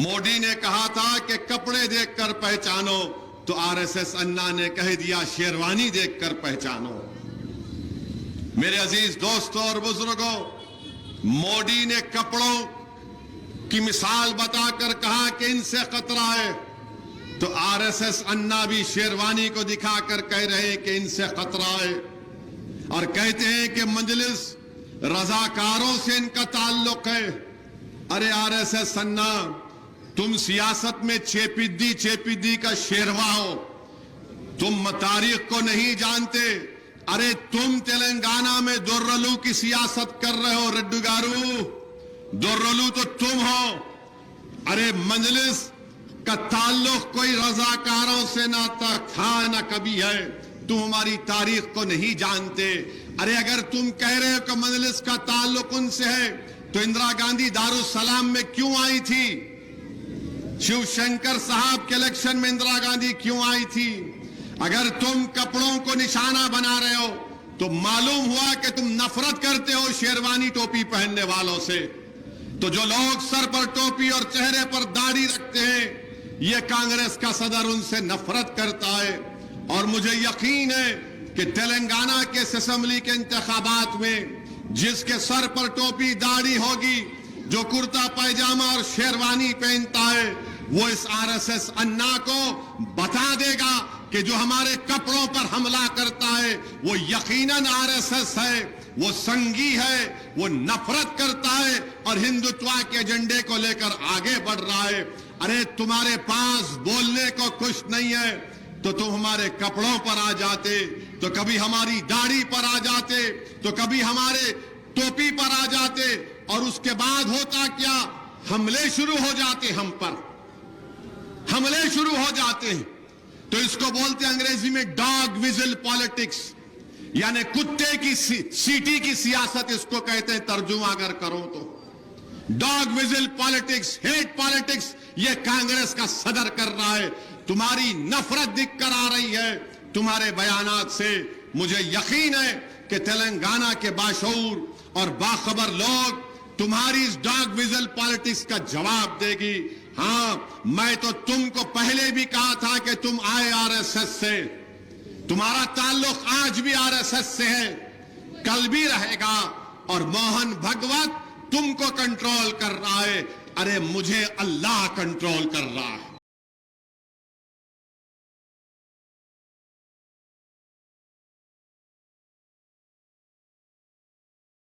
मोदी ने कहा था कि कपड़े देखकर पहचानो, तो आरएसएस अन्ना ने कह दिया शेरवानी देखकर पहचानो। मेरे अजीज दोस्तों और बुजुर्गों, मोदी ने कपड़ों की मिसाल बताकर कहा कि इनसे खतरा है, तो आरएसएस अन्ना भी शेरवानी को दिखाकर कह रहे हैं कि इनसे खतरा है, और कहते हैं कि मजलिस रजाकारों से इनका ताल्लुक है। अरे आरएसएस अन्ना, तुम सियासत में चेपिद्दी का शेरवा हो, तुम तारीख को नहीं जानते। अरे तुम तेलंगाना में दोर्रलू की सियासत कर रहे हो, रेड्डी गारू, दोर्रलू तो तुम हो। अरे मजलिस का ताल्लुक कोई रजाकारों से ना था ना कभी है, तुम हमारी तारीख को नहीं जानते। अरे अगर तुम कह रहे हो कि मजलिस का ताल्लुक उनसे है, तो इंदिरा गांधी दारुसलाम में क्यों आई थी? शिवशंकर साहब के इलेक्शन में इंदिरा गांधी क्यों आई थी? अगर तुम कपड़ों को निशाना बना रहे हो, तो मालूम हुआ कि तुम नफरत करते हो शेरवानी टोपी पहनने वालों से। तो जो लोग सर पर टोपी और चेहरे पर दाढ़ी रखते हैं, ये कांग्रेस का सदर उनसे नफरत करता है। और मुझे यकीन है कि तेलंगाना के असेंबली के इंतखाबात में जिसके सर पर टोपी दाढ़ी होगी, जो कुर्ता पैजामा और शेरवानी पहनता है, वो इस आरएसएस अन्ना को बता देगा कि जो हमारे कपड़ों पर हमला करता है वो यकीनन आरएसएस है, वो संगी है, वो नफरत करता है और हिंदुत्व के एजेंडे को लेकर आगे बढ़ रहा है। अरे तुम्हारे पास बोलने को कुछ नहीं है, तो तुम हमारे कपड़ों पर आ जाते, तो कभी हमारी दाढ़ी पर आ जाते, तो कभी हमारे टोपी पर आ जाते, और उसके बाद होता क्या? हमले शुरू हो जाते, हम पर हमले शुरू हो जाते हैं। तो इसको बोलते हैं अंग्रेजी में डॉग विजिल पॉलिटिक्स, यानी कुत्ते की सीटी की सियासत इसको कहते हैं, तर्जुमा अगर करो तो। Dog vigil politics, hate politics, ये कांग्रेस का सदर कर रहा है। तुम्हारी नफरत दिख कर आ रही है तुम्हारे बयानात से। मुझे यकीन है कि तेलंगाना के बाशऊर और बाखबर लोग तुम्हारी इस डॉग विजिल पॉलिटिक्स का जवाब देगी। हाँ, मैं तो तुमको पहले भी कहा था कि तुम आए आरएसएस से, तुम्हारा ताल्लुक आज भी आरएसएस से है, कल भी रहेगा, और मोहन भगवत तुमको कंट्रोल कर रहा है। अरे मुझे अल्लाह कंट्रोल कर रहा है।